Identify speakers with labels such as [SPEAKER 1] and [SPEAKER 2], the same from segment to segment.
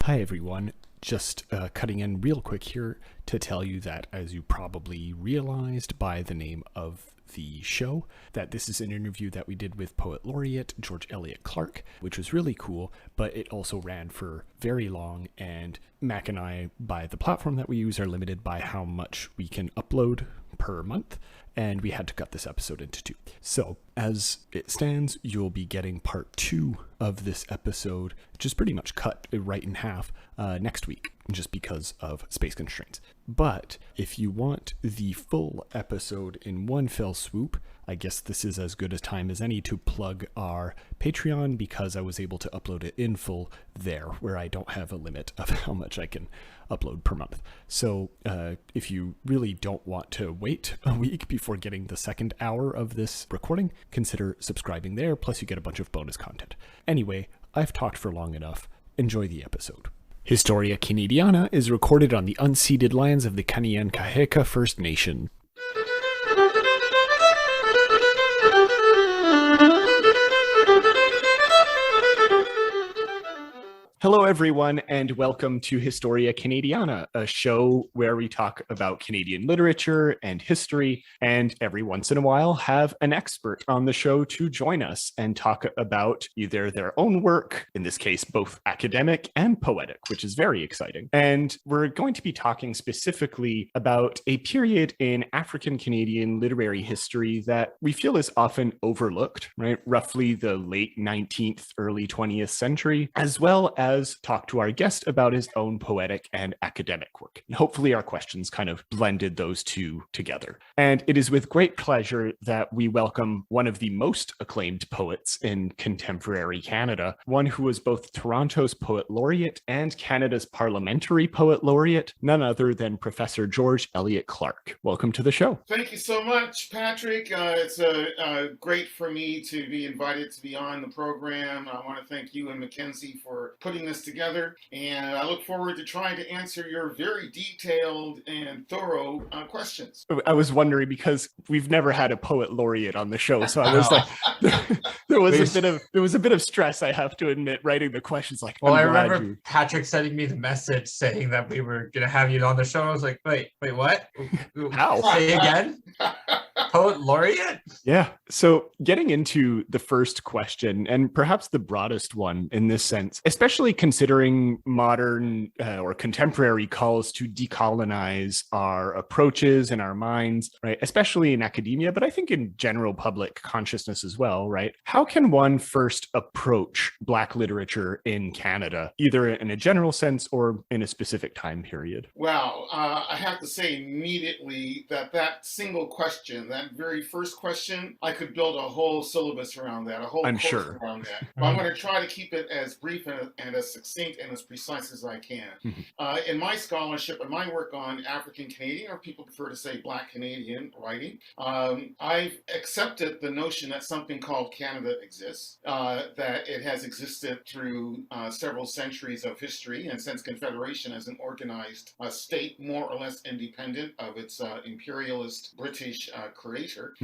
[SPEAKER 1] Hi everyone, just cutting in real quick here to tell you that, as you probably realized by the name of the show, that this is an interview that we did with Poet Laureate George Elliott Clarke, which was really cool, but it also ran for very long, and Mac and I, by the platform that we use, are limited by how much we can upload per month, and we had to cut this episode into two. So, as it stands, you'll be getting part 2 of this episode, which is pretty much cut right in half, next week, just because of space constraints. But if you want the full episode in one fell swoop, I guess this is as good a time as any to plug our Patreon, because I was able to upload it in full there, where I don't have a limit of how much I can upload per month. So if you really don't want to wait a week before getting the second hour of this recording, consider subscribing there, plus you get a bunch of bonus content. Anyway, I've talked for long enough. Enjoy the episode. Historia Canadiana is recorded on the unceded lands of the Kanien'kehá:ka First Nation. Hello, everyone, and welcome to Historia Canadiana, a show where we talk about Canadian literature and history, and every once in a while have an expert on the show to join us and talk about either their own work, in this case, both academic and poetic, which is very exciting. And we're going to be talking specifically about a period in African-Canadian literary history that we feel is often overlooked, right? Roughly the late 19th, early 20th century, as well as talk to our guest about his own poetic and academic work. And hopefully our questions kind of blended those two together. And it is with great pleasure that we welcome one of the most acclaimed poets in contemporary Canada, one who was both Toronto's Poet Laureate and Canada's Parliamentary Poet Laureate, none other than Professor George Elliott Clarke. Welcome to the show.
[SPEAKER 2] Thank you so much, Patrick. It's great for me to be invited to be on the program. I want to thank you and Mackenzie for putting this together, and I look forward to trying to answer your very detailed and thorough questions.
[SPEAKER 1] I was wondering, because we've never had a poet laureate on the show, so I was like, there was a bit of stress, I have to admit, writing the questions. Like,
[SPEAKER 3] well, I remember Patrick sending me the message saying that we were gonna have you on the show. I was like, wait, what?
[SPEAKER 1] How?
[SPEAKER 3] Say again? Poet laureate?
[SPEAKER 1] Yeah. So getting into the first question, and perhaps the broadest one in this sense, especially considering modern or contemporary calls to decolonize our approaches and our minds, right? Especially in academia, but I think in general public consciousness as well, right? How can one first approach Black literature in Canada, either in a general sense or in a specific time period?
[SPEAKER 2] Well, I have to say immediately that single question, that very first question, I could build a whole syllabus around that, a whole course around that. But I'm going to try to keep it as brief and as succinct and as precise as I can. In my scholarship and my work on African Canadian, or people prefer to say Black Canadian writing, I've accepted the notion that something called Canada exists, that it has existed through several centuries of history, and since Confederation as an organized state, more or less independent of its imperialist British creator,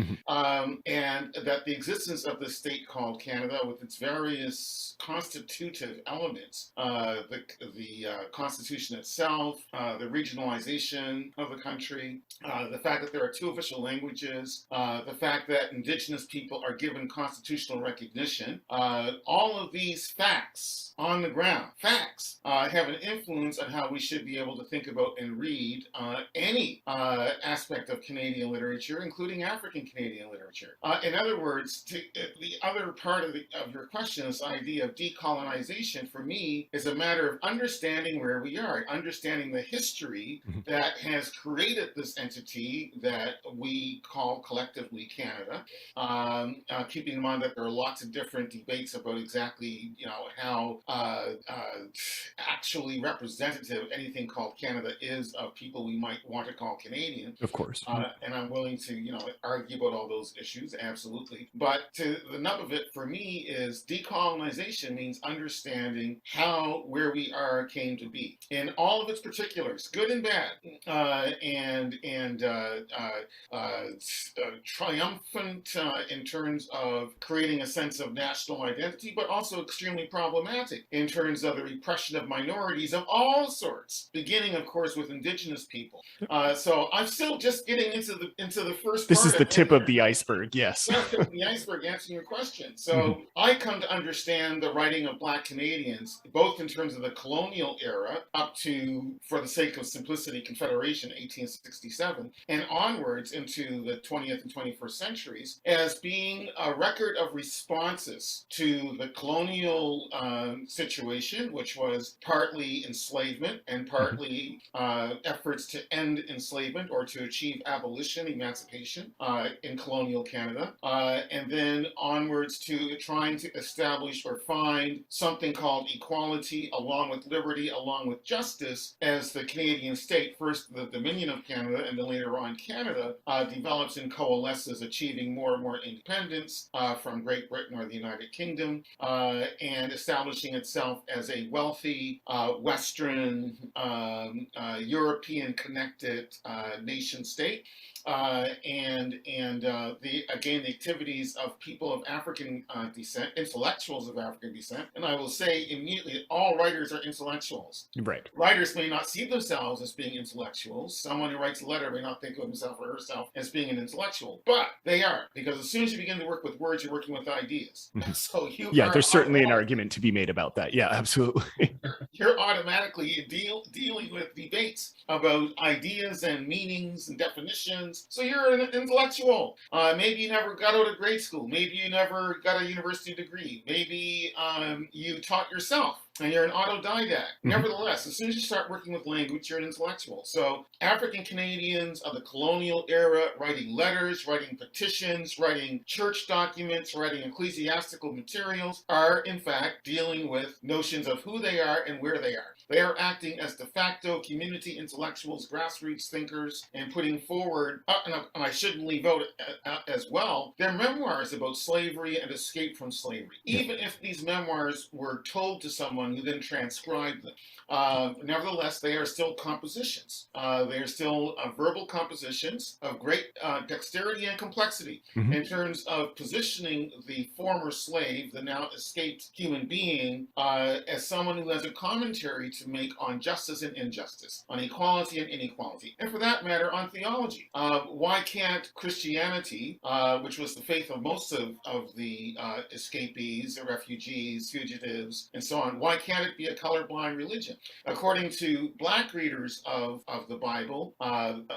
[SPEAKER 2] and that the existence of this state called Canada, with its various constitutive elements, the Constitution itself, the regionalization of the country, the fact that there are 2 official languages, the fact that Indigenous people are given constitutional recognition, all of these facts on the ground, have an influence on how we should be able to think about and read any aspect of Canadian literature, including African Canadian literature. In other words, the other part of your question, this idea of decolonization, for me, is a matter of understanding where we are, understanding the history that has created this entity that we call collectively Canada, keeping in mind that there are lots of different debates about exactly, how actually representative anything called Canada is of people we might want to call Canadian.
[SPEAKER 1] Of course.
[SPEAKER 2] And I'm willing to, argue about all those issues, absolutely. But the nub of it for me is decolonization means understanding where we are came to be in all of its particulars, good and bad, and triumphant in terms of creating a sense of national identity, but also extremely problematic in terms of the repression of minorities minorities of all sorts, beginning, of course, with Indigenous people. So I'm still just getting into the first
[SPEAKER 1] This
[SPEAKER 2] part.
[SPEAKER 1] This is the tip of the iceberg, yes.
[SPEAKER 2] That's tip of the iceberg, answering your question. So I come to understand the writing of Black Canadians, both in terms of the colonial era, up to, for the sake of simplicity, Confederation, 1867, and onwards into the 20th and 21st centuries, as being a record of responses to the colonial situation, which was partly enslavement and partly efforts to end enslavement or to achieve abolition, emancipation in colonial Canada, and then onwards to trying to establish or find something called equality along with liberty, along with justice, as the Canadian state, first the Dominion of Canada and then later on Canada, develops and coalesces, achieving more and more independence from Great Britain or the United Kingdom, and establishing itself as a wealthy Western European connected nation state. The activities of people of African descent, intellectuals of African descent, and I will say immediately, all writers are intellectuals.
[SPEAKER 1] Right.
[SPEAKER 2] Writers may not see themselves as being intellectuals. Someone who writes a letter may not think of himself or herself as being an intellectual, but they are, because as soon as you begin to work with words, you're working with ideas. So there's
[SPEAKER 1] certainly an argument to be made about that. Yeah, absolutely.
[SPEAKER 2] You're automatically dealing with debates about ideas and meanings and definitions. So you're an intellectual. Maybe you never got out of grade school. Maybe you never got a university degree. Maybe you taught yourself and you're an autodidact. Nevertheless, as soon as you start working with language, you're an intellectual. So African Canadians of the colonial era, writing letters, writing petitions, writing church documents, writing ecclesiastical materials, are in fact dealing with notions of who they are and where they are. They are acting as de facto community intellectuals, grassroots thinkers, and putting forward, and I shouldn't leave out as well, their memoirs about slavery and escape from slavery. Even if these memoirs were told to someone who then transcribed them, nevertheless, they are still compositions. They are still verbal compositions of great dexterity and complexity in terms of positioning the former slave, the now escaped human being, as someone who has a commentary to make on justice and injustice, on equality and inequality, and for that matter, on theology. Why can't Christianity, which was the faith of most of the escapees, the refugees, fugitives, and so on, why can't it be a colorblind religion? According to Black readers of the Bible,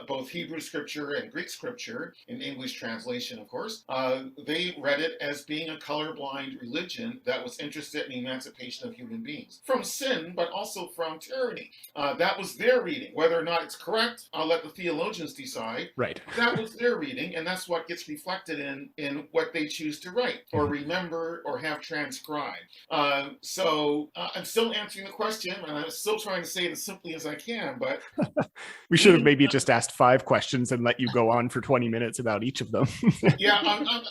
[SPEAKER 2] both Hebrew scripture and Greek scripture, in English translation, of course, they read it as being a colorblind religion that was interested in the emancipation of human beings from sin, but also from tyranny. That was their reading. Whether or not it's correct, I'll let the theologians decide.
[SPEAKER 1] Right.
[SPEAKER 2] That was their reading, and that's what gets reflected in what they choose to write or remember or have transcribed. So I'm still answering the question, and I'm still trying to say it as simply as I can, but
[SPEAKER 1] we should have maybe just asked 5 questions and let you go on for 20 minutes about each of them.
[SPEAKER 2] Yeah,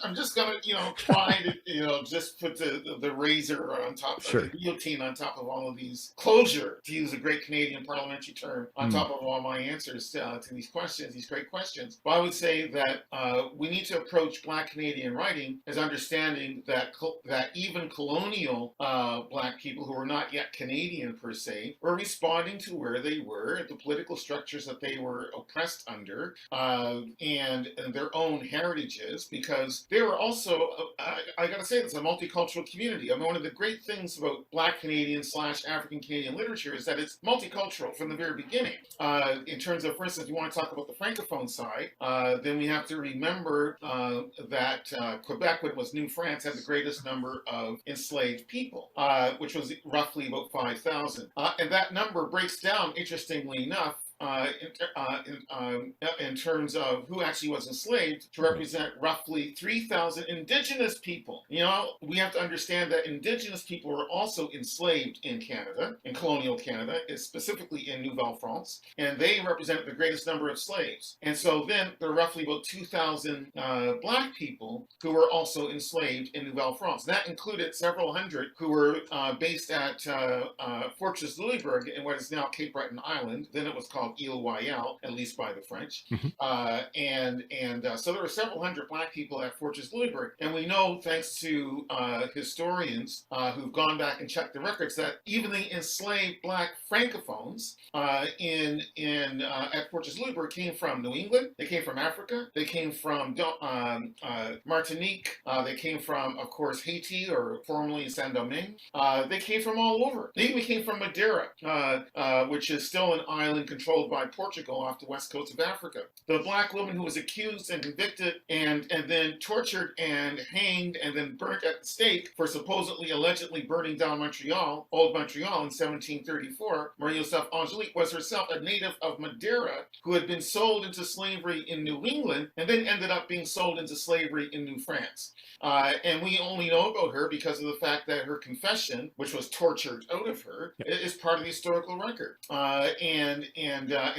[SPEAKER 2] I'm just gonna try to just put the razor on top of the guillotine on top of all of these, closure, to use a great Canadian parliamentary term, on top of all my answers to these questions, these great questions. But I would say that we need to approach Black Canadian writing as understanding that even colonial Black people who were not yet Canadian per se were responding to where they were, the political structures that they were oppressed under, and their own heritages, because they were also, I gotta say, it's a multicultural community. I mean, one of the great things about Black Canadian / African Canadian literature is that it's multicultural from the very beginning. In terms of, for instance, if you want to talk about the Francophone side, then we have to remember that Quebec, when it was New France, had the greatest number of enslaved people, which was roughly about 5,000. And that number breaks down, interestingly enough, in terms of who actually was enslaved, to represent roughly 3,000 Indigenous people. We have to understand that Indigenous people were also enslaved in Canada, in colonial Canada, specifically in Nouvelle-France, and they represented the greatest number of slaves. And so then there are roughly about 2,000 Black people who were also enslaved in Nouvelle-France. That included several hundred who were based at Fortress Louisbourg in what is now Cape Breton Island. Then it was called called Île-Royale, at least by the French. So there were several hundred Black people at Fortress Louisbourg. And we know, thanks to historians who've gone back and checked the records, that even the enslaved Black Francophones at Fortress Louisbourg came from New England, they came from Africa, they came from Martinique, they came from, of course, Haiti, or formerly Saint-Domingue. They came from all over. They even came from Madeira, which is still an island controlled by Portugal off the west coast of Africa. The Black woman who was accused and convicted and then tortured and hanged and then burnt at the stake for supposedly, allegedly burning down Montreal, old Montreal, in 1734, Marie-Joseph Angelique was herself a native of Madeira who had been sold into slavery in New England and then ended up being sold into slavery in New France. And we only know about her because of the fact that her confession, which was tortured out of her, is part of the historical record, and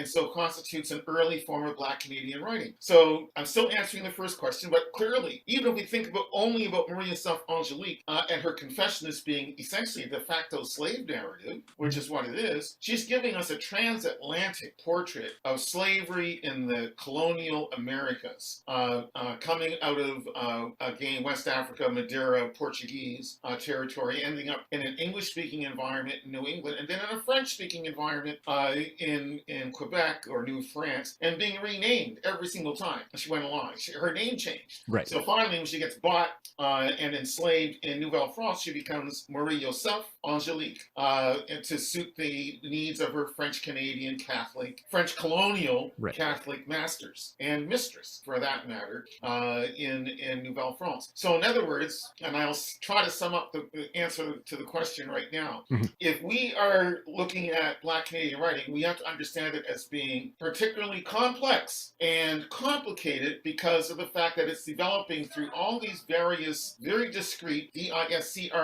[SPEAKER 2] so constitutes an early form of Black Canadian writing. So I'm still answering the first question, but clearly, even if we think only about Marie-Joseph Angelique and her confession as being essentially a de facto slave narrative, which is what it is, she's giving us a transatlantic portrait of slavery in the colonial Americas, coming out of again West Africa, Madeira, Portuguese territory, ending up in an English-speaking environment in New England, and then in a French-speaking environment in Quebec or New France, and being renamed every single time she went along. Her name changed.
[SPEAKER 1] Right.
[SPEAKER 2] So finally, when she gets bought and enslaved in Nouvelle-France, she becomes Marie-Joseph Angelique, and to suit the needs of her French-Canadian Catholic, French colonial Catholic masters and mistress, for that matter, in Nouvelle-France. So in other words, and I'll try to sum up the answer to the question right now, if we are looking at Black Canadian writing, we have to understand it as being particularly complex and complicated because of the fact that it's developing through all these various, very discrete, D-I-S-C-R-E-T-E,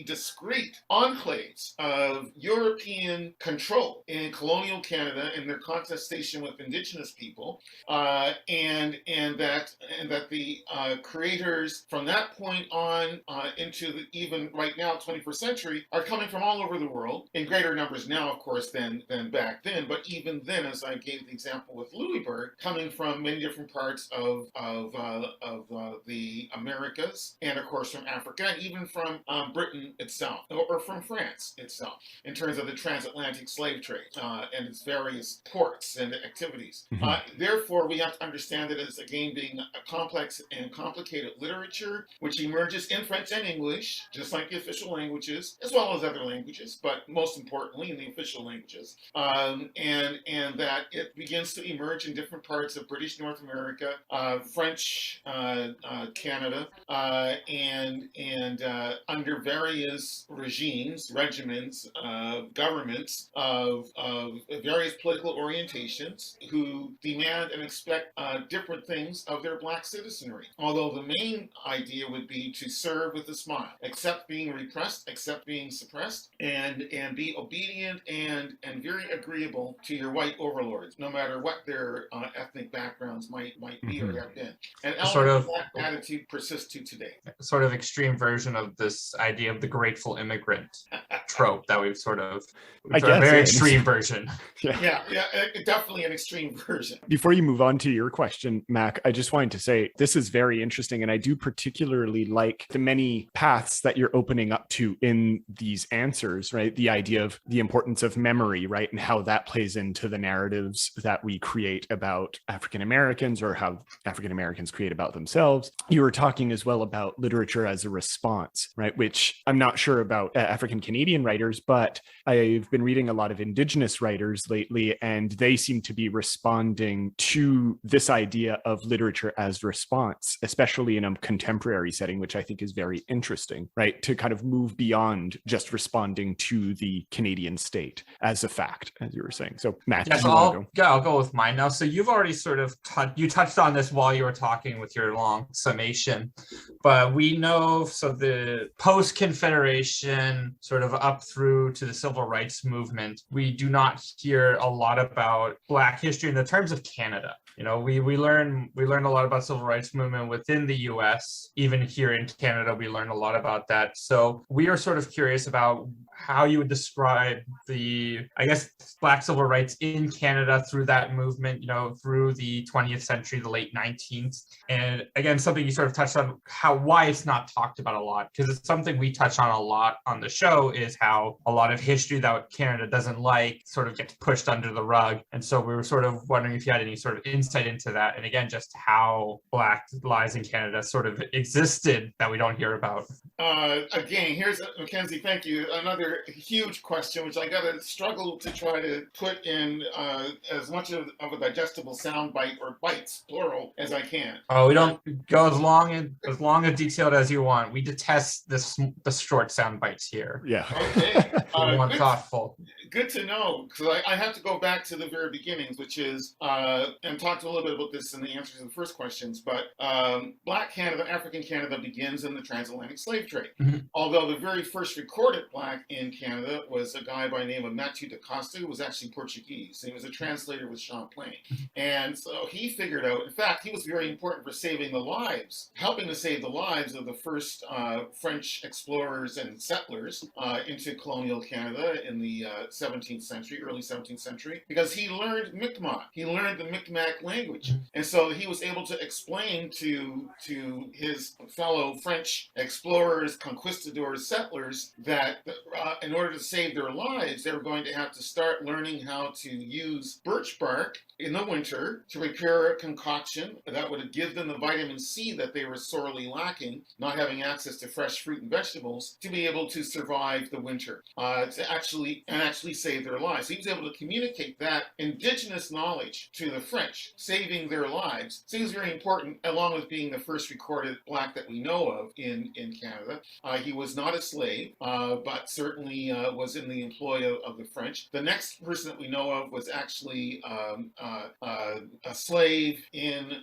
[SPEAKER 2] discrete enclaves of European control in colonial Canada and their contestation with Indigenous people, and that the creators from that point on into the, even right now, 21st century, are coming from all over the world, in greater numbers now, of course, than back then, but even then, as I gave the example with Louisbourg, coming from many different parts of the Americas, and of course from Africa, and even from Britain itself, or from France itself, in terms of the transatlantic slave trade and its various ports and activities. Therefore, we have to understand it as, again, being a complex and complicated literature, which emerges in French and English, just like the official languages, as well as other languages, but most importantly in the official languages, and that it begins to emerge in different parts of British North America, French Canada, and under various regimes, regiments, governments of various political orientations who demand and expect different things of their Black citizenry. Although the main idea would be to serve with a smile, accept being repressed, accept being suppressed, and be obedient and very agreeable to your white overlords, no matter what their ethnic backgrounds might be or have been. And
[SPEAKER 3] sort of
[SPEAKER 2] that attitude persists to today.
[SPEAKER 3] Sort of extreme version of this idea of the grateful immigrant trope that we've sort of, a very extreme version.
[SPEAKER 2] Yeah, definitely an extreme version.
[SPEAKER 1] Before you move on to your question, Mac, I just wanted to say this is very interesting, and I do particularly like the many paths that you're opening up to in these answers, right? The idea of the importance of memory, right? And how that plays into the narratives that we create about African Americans, or how African Americans create about themselves. You were talking as well about literature as a response, right? Which I'm not sure about African Canadian writers, but I've been reading a lot of Indigenous writers lately, and they seem to be responding to this idea of literature as response, especially in a contemporary setting, which I think is very interesting, right? To kind of move beyond just responding to the Canadian state as a fact, as you were saying. So, Matt,
[SPEAKER 3] I'll go with mine now. So you've already sort of touched on this while you were talking with your long summation, but we know, so the post-Confederation sort of up through to the Civil Rights Movement, we do not hear a lot about Black history in the terms of Canada. we learn a lot about civil rights movement within the US. Even here in Canada, we learn a lot about that. So we are sort of curious about how you would describe I guess, Black civil rights in Canada through that movement, through the 20th century, the late 19th. And again, something you sort of touched on, why it's not talked about a lot, because it's something we touch on a lot on the show, is how a lot of history that Canada doesn't like sort of gets pushed under the rug. And so we were sort of wondering if you had any sort of insight into that, and again, just how Black lives in Canada sort of existed that we don't hear about.
[SPEAKER 2] Again, here's Mackenzie, thank you. Another huge question, which I got to struggle to try to put in as much of a digestible soundbite, or bites, plural, as I can.
[SPEAKER 3] Oh, we don't go as long and detailed as you want. We detest the short sound bites here.
[SPEAKER 1] Yeah.
[SPEAKER 2] Okay.
[SPEAKER 3] We want thoughtful.
[SPEAKER 2] Good to know, because I have to go back to the very beginnings, which is, and talked a little bit about this in the answers to the first questions, but Black Canada, African Canada begins in the transatlantic slave trade.
[SPEAKER 3] Mm-hmm.
[SPEAKER 2] Although the very first recorded Black in Canada was a guy by the name of Matthew da Costa, who was actually Portuguese. He was a translator with Champlain. And so he figured out, in fact, he was very important for helping to save the lives of the first French explorers and settlers into colonial Canada in the 17th century, early 17th century, because he learned Mi'kmaq. He learned the Mi'kmaq language. And so he was able to explain to his fellow French explorers, conquistadors, settlers, that in order to save their lives, they were going to have to start learning how to use birch bark in the winter to prepare a concoction that would give them the vitamin C that they were sorely lacking, not having access to fresh fruit and vegetables, to be able to survive the winter, to actually save their lives. So he was able to communicate that indigenous knowledge to the French, saving their lives. So he was very important, along with being the first recorded Black that we know of in Canada. He was not a slave, but certainly was in the employ of the French. The next person that we know of was actually a slave in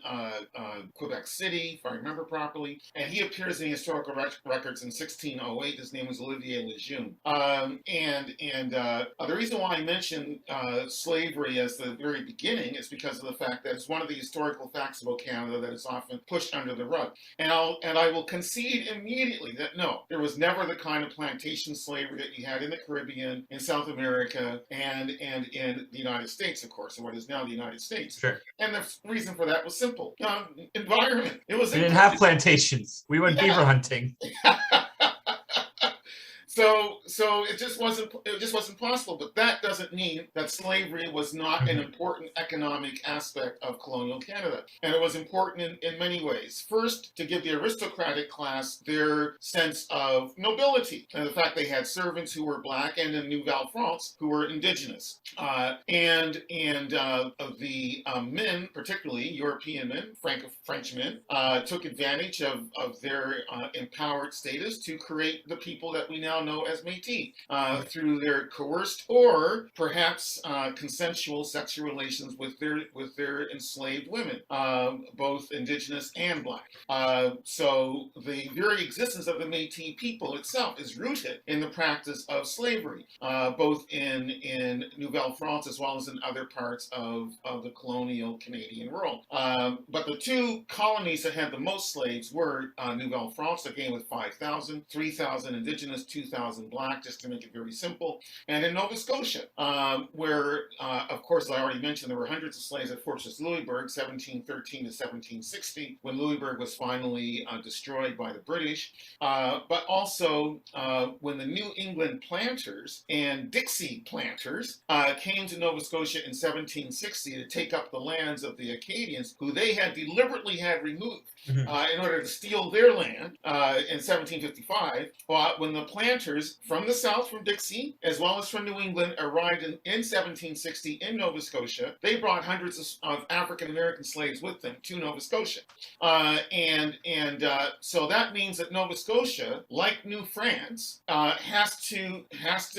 [SPEAKER 2] Quebec City, if I remember properly, and he appears in historical records in 1608. His name was Olivier Lejeune. The reason why I mention slavery as the very beginning is because of the fact that it's one of the historical facts about Canada that is often pushed under the rug. And I will concede immediately that no, there was never the kind of plantation slavery that you had in the Caribbean, in South America, and in the United States, of course, or what is now the United States.
[SPEAKER 3] Sure.
[SPEAKER 2] And the reason for that was simple: environment. We
[SPEAKER 3] didn't have plantations. We went beaver hunting.
[SPEAKER 2] So it just wasn't possible. But that doesn't mean that slavery was not an important economic aspect of colonial Canada. And it was important in many ways. First, to give the aristocratic class their sense of nobility, and the fact they had servants who were Black, and in Nouvelle-France who were indigenous. The men, particularly European men, French men, took advantage of their empowered status to create the people that we now know as Métis, through their coerced or perhaps consensual sexual relations with their enslaved women, both indigenous and Black. So the very existence of the Métis people itself is rooted in the practice of slavery, both in Nouvelle-France as well as in other parts of the colonial Canadian world. But the two colonies that had the most slaves were Nouvelle-France, again with 5,000, 3,000 indigenous, 2,000 Black, just to make it very simple, and in Nova Scotia, where, of course, I already mentioned there were hundreds of slaves at Fortress Louisbourg, 1713 to 1760, when Louisbourg was finally destroyed by the British, but also when the New England planters and Dixie planters came to Nova Scotia in 1760 to take up the lands of the Acadians, who they had deliberately had removed in order to steal their land in 1755. When the planters from the South, from Dixie, as well as from New England, arrived in 1760 in Nova Scotia, they brought hundreds of African-American slaves with them to Nova Scotia. So that means that Nova Scotia, like New France, has to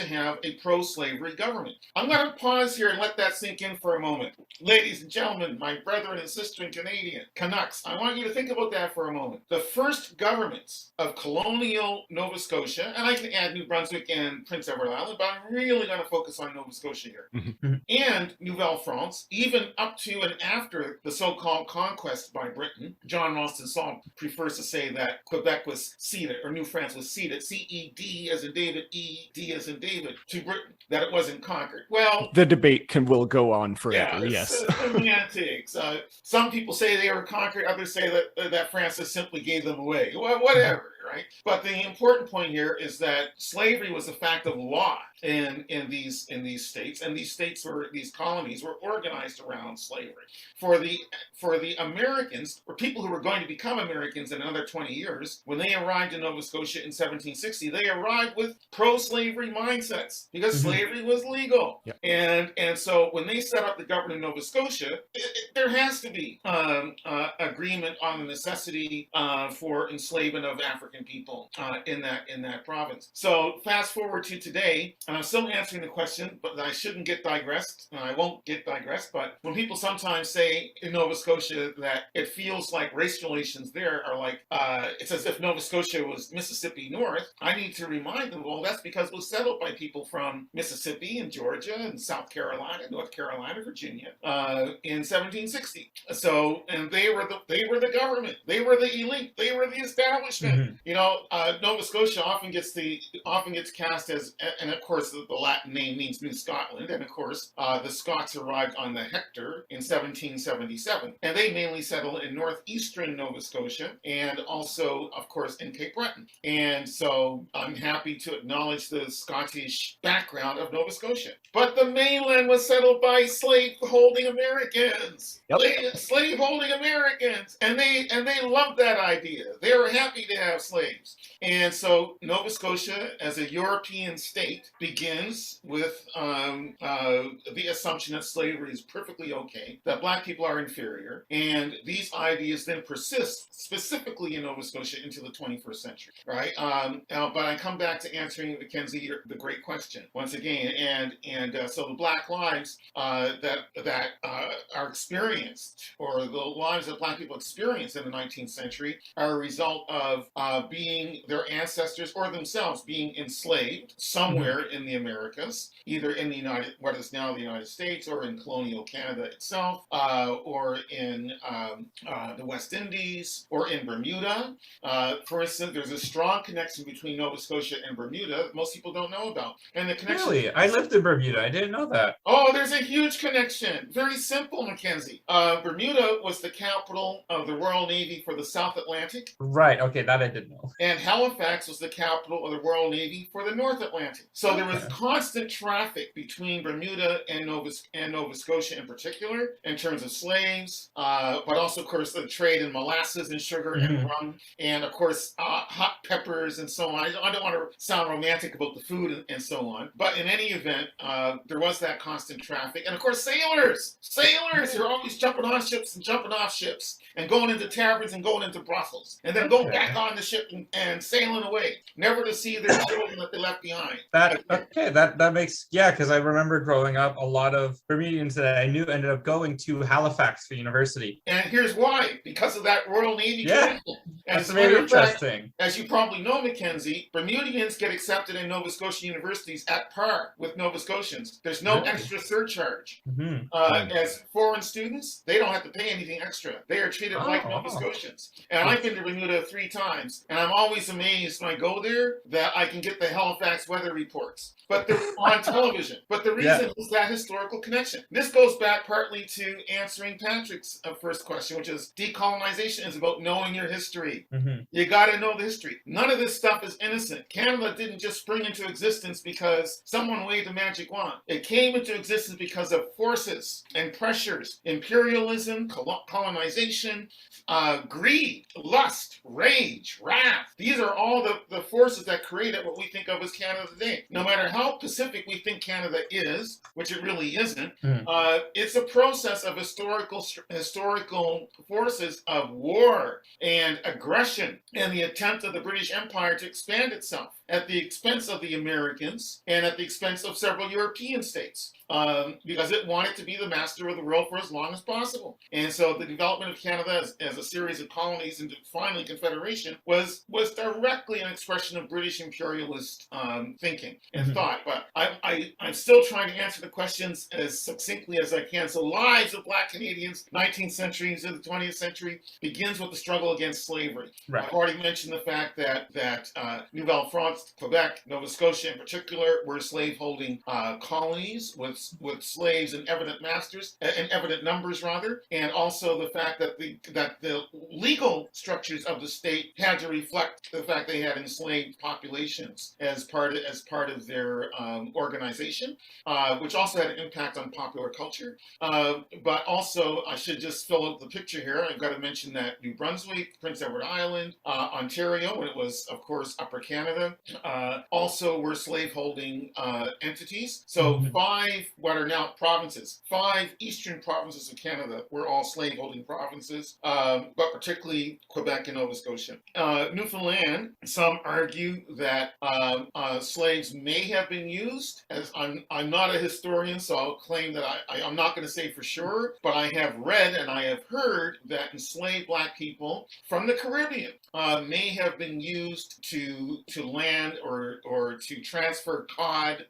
[SPEAKER 2] have a pro-slavery government. I'm going to pause here and let that sink in for a moment. Ladies and gentlemen, my brethren and sister in Canadian, Canucks, I want you to think about that for a moment. The first governments of colonial Nova Scotia, and to add New Brunswick and Prince Edward Island, but I'm really going to focus on Nova Scotia here.
[SPEAKER 1] Mm-hmm.
[SPEAKER 2] And Nouvelle-France, even up to and after the so-called conquest by Britain. John Ralston Saul prefers to say that Quebec was ceded, or New France was ceded, C-E-D as in David, E-D as in David, to Britain, that it wasn't conquered. Well,
[SPEAKER 1] the debate will go on forever, yes.
[SPEAKER 2] Semantics. Some people say they were conquered, others say that Francis simply gave them away. Well, whatever, right? But the important point here is that slavery was a fact of law in these states, and these colonies were organized around slavery. For the Americans, or people who were going to become Americans in another 20 years, when they arrived in Nova Scotia in 1760, they arrived with pro-slavery mindsets because slavery was legal.
[SPEAKER 1] Yep.
[SPEAKER 2] And so when they set up the government of Nova Scotia, there has to be agreement on the necessity for enslavement of African people in that province. So fast forward to today, and I'm still answering the question, but I shouldn't get digressed, and I won't get digressed, but when people sometimes say in Nova Scotia that it feels like race relations there are like, it's as if Nova Scotia was Mississippi North, I need to remind them, well, that's because it was settled by people from Mississippi and Georgia and South Carolina, North Carolina, Virginia, in 1760. So, and they were the government, they were the elite, they were the establishment. You know, Nova Scotia often gets cast as, and of course the Latin name means New Scotland, and of course the Scots arrived on the Hector in 1777, and they mainly settled in northeastern Nova Scotia and also, of course, in Cape Breton. And so I'm happy to acknowledge the Scottish background of Nova Scotia. But the mainland was settled by slave-holding Americans.
[SPEAKER 1] Yep.
[SPEAKER 2] Slave-holding Americans, and they loved that idea. They were happy to have slaves. And so Nova Scotia, as a European state, begins with the assumption that slavery is perfectly okay, that black people are inferior, and these ideas then persist specifically in Nova Scotia into the 21st century, right? But I come back to answering, Mackenzie, the great question once again, and so the black lives that are experienced, or the lives that black people experienced in the 19th century, are a result of being their ancestors or themselves being enslaved somewhere in the Americas, either in what is now the United States, or in colonial Canada itself, or in the West Indies, or in Bermuda. For instance, there's a strong connection between Nova Scotia and Bermuda that most people don't know about. And the connection.
[SPEAKER 3] Really? I lived in Bermuda. I didn't know that.
[SPEAKER 2] Oh, there's a huge connection. Very simple, Mackenzie. Bermuda was the capital of the Royal Navy for the South Atlantic.
[SPEAKER 3] Right. Okay, that I did know.
[SPEAKER 2] And Halifax was the capital of the Royal Navy for the North Atlantic. So there was constant traffic between Bermuda and Nova Scotia in particular, in terms of slaves, but also, of course, the trade in molasses and sugar and rum, and of course, hot peppers and so on. I don't want to sound romantic about the food and so on, but in any event, there was that constant traffic. And of course, sailors who are always jumping on ships and jumping off ships and going into taverns and going into brothels, and then going back on the ship and sailing away, never to see their children that they left behind.
[SPEAKER 3] That makes, yeah, because I remember growing up, a lot of Bermudians that I knew ended up going to Halifax for university.
[SPEAKER 2] And here's why: because of that Royal Navy tradition.
[SPEAKER 3] That's very interesting.
[SPEAKER 2] As you probably know, Mackenzie, Bermudians get accepted in Nova Scotia universities at par with Nova Scotians. There's no extra surcharge. As foreign students, they don't have to pay anything extra. They are treated like Nova Scotians. And I've been to Bermuda 3 times, and I'm always amazed when I go there that I can get the Halifax weather reports, but they're on television. But the reason is that historical connection. This goes back partly to answering Patrick's first question, which is decolonization is about knowing your history. You got to know the history. None of this stuff is innocent. Canada didn't just spring into existence because someone waved a magic wand. It came into existence because of forces and pressures, imperialism, colonization, greed, lust, rage, wrath. These are all the forces that created what we think of as Canada today. No matter how Pacific we think Canada is, which it really isn't, it's a process of historical forces of war and aggression aggression and the attempt of the British Empire to expand itself at the expense of the Americans and at the expense of several European states, because it wanted to be the master of the world for as long as possible. And so the development of Canada as a series of colonies and finally Confederation was directly an expression of British imperialist thinking and thought. But I'm still trying to answer the questions as succinctly as I can. So lives of Black Canadians, 19th century into the 20th century, begins with the struggle against slavery.
[SPEAKER 3] Right.
[SPEAKER 2] I've already mentioned the fact that Nouvelle-France, Quebec, Nova Scotia in particular, were slaveholding colonies with slaves and evident masters, in evident numbers rather, and also the fact that the legal structures of the state had to reflect the fact they had enslaved populations as part of their organization, which also had an impact on popular culture. But also, I should just fill out the picture here. I've got to mention that New Brunswick, Prince Edward Island, Ontario, when it was, of course, Upper Canada, also were slaveholding entities. So 5 what are now provinces, 5 eastern provinces of Canada were all slaveholding provinces, but particularly Quebec and Nova Scotia. Newfoundland, some argue that slaves may have been used. As I'm not a historian, so I'll claim that I'm not going to say for sure, but I have read and I have heard that enslaved Black people from the Caribbean may have been used to land or to transfer cod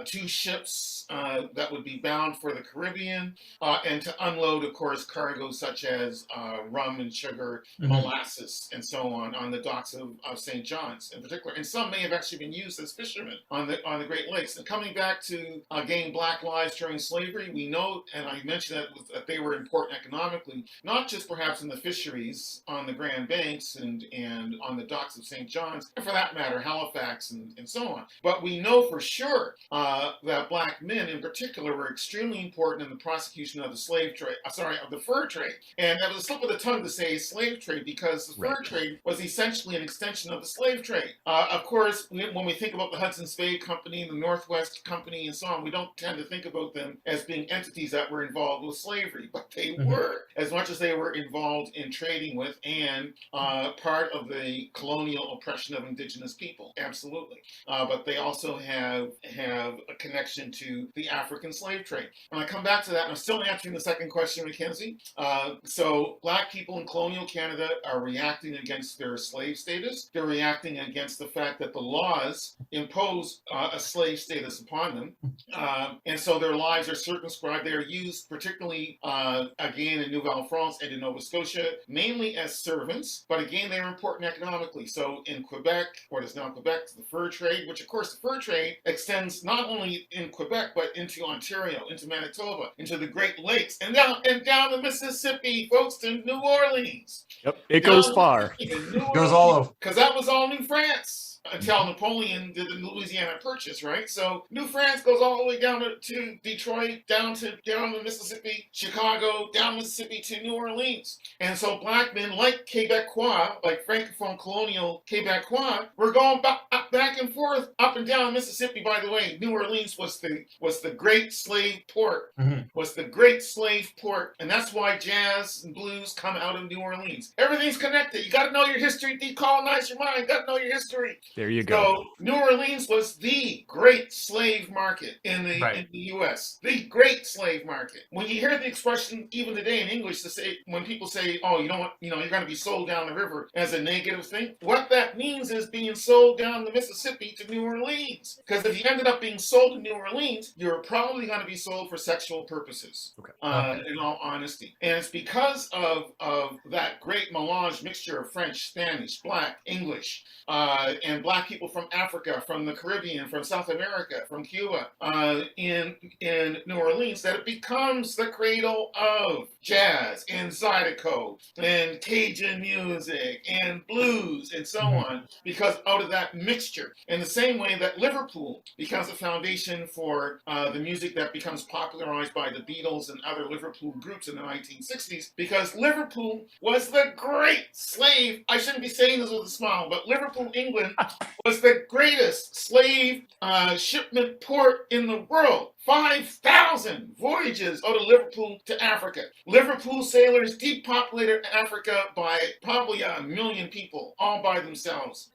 [SPEAKER 2] to ships that would be bound for the Caribbean, and to unload, of course, cargoes such as rum and sugar, molasses, and so on the docks of St. John's in particular. And some may have actually been used as fishermen on the Great Lakes. And coming back to, again, Black lives during slavery, we know, and I mentioned that they were important economically, not just perhaps in the fisheries on the Grand Banks and on the docks of St. John's, and for that matter, Halifax and so on. But we know for sure that Black men in particular were extremely important in the prosecution of the of the fur trade. And that was a slip of the tongue to say slave trade, because the fur trade was essentially an extension of the slave trade. Of course, when we think about the Hudson's Bay Company, the Northwest Company, and so on, we don't tend to think about them as being entities that were involved with slavery, but they were, as much as they were involved in trading with and part of the colonial oppression of Indigenous people, absolutely. But they also have a connection to the African slave trade. When I come back to that, and I'm still answering the second question, Mackenzie. So Black people in colonial Canada are reacting against their slave status. They're reacting against the fact that the laws impose a slave status upon them. And so their lives are circumscribed. They are used particularly, again, in Nouvelle-France and in Nova Scotia, mainly as servants, but again, they're important economically. So in Quebec, what is now Quebec, the fur trade, which of course the fur trade extends not only in Quebec, but into Ontario, into Manitoba, into the Great Lakes, and down the Mississippi, folks, to New Orleans.
[SPEAKER 1] Yep, it goes far.
[SPEAKER 3] It goes all over.
[SPEAKER 2] Because that was all New France until Napoleon did the Louisiana Purchase, right? So New France goes all the way down to Detroit, down the Mississippi, Chicago, down Mississippi to New Orleans. And so Black men like Quebecois, like Francophone colonial Quebecois, were going back and forth, up and down Mississippi. By the way, New Orleans was the great slave port, was the great slave port. And that's why jazz and blues come out of New Orleans. Everything's connected. You got to know your history, decolonize your mind, got to know your history.
[SPEAKER 1] There you go.
[SPEAKER 2] So New Orleans was the great slave market in the U.S. The great slave market. When you hear the expression, even today in English, to say when people say, "Oh, you're going to be sold down the river," as a negative thing, what that means is being sold down the Mississippi to New Orleans. Because if you ended up being sold in New Orleans, you're probably going to be sold for sexual purposes. In all honesty, and it's because of that great melange mixture of French, Spanish, Black, English, and Black people from Africa, from the Caribbean, from South America, from Cuba, in New Orleans, that it becomes the cradle of jazz and Zydeco and Cajun music and blues and so on, because out of that mixture. In the same way that Liverpool becomes a foundation for the music that becomes popularized by the Beatles and other Liverpool groups in the 1960s, because Liverpool was the great slave, I shouldn't be saying this with a smile, but Liverpool, England was the greatest slave shipment port in the world. 5,000 voyages out of Liverpool to Africa. Liverpool sailors depopulated Africa by probably 1 million people, all by themselves,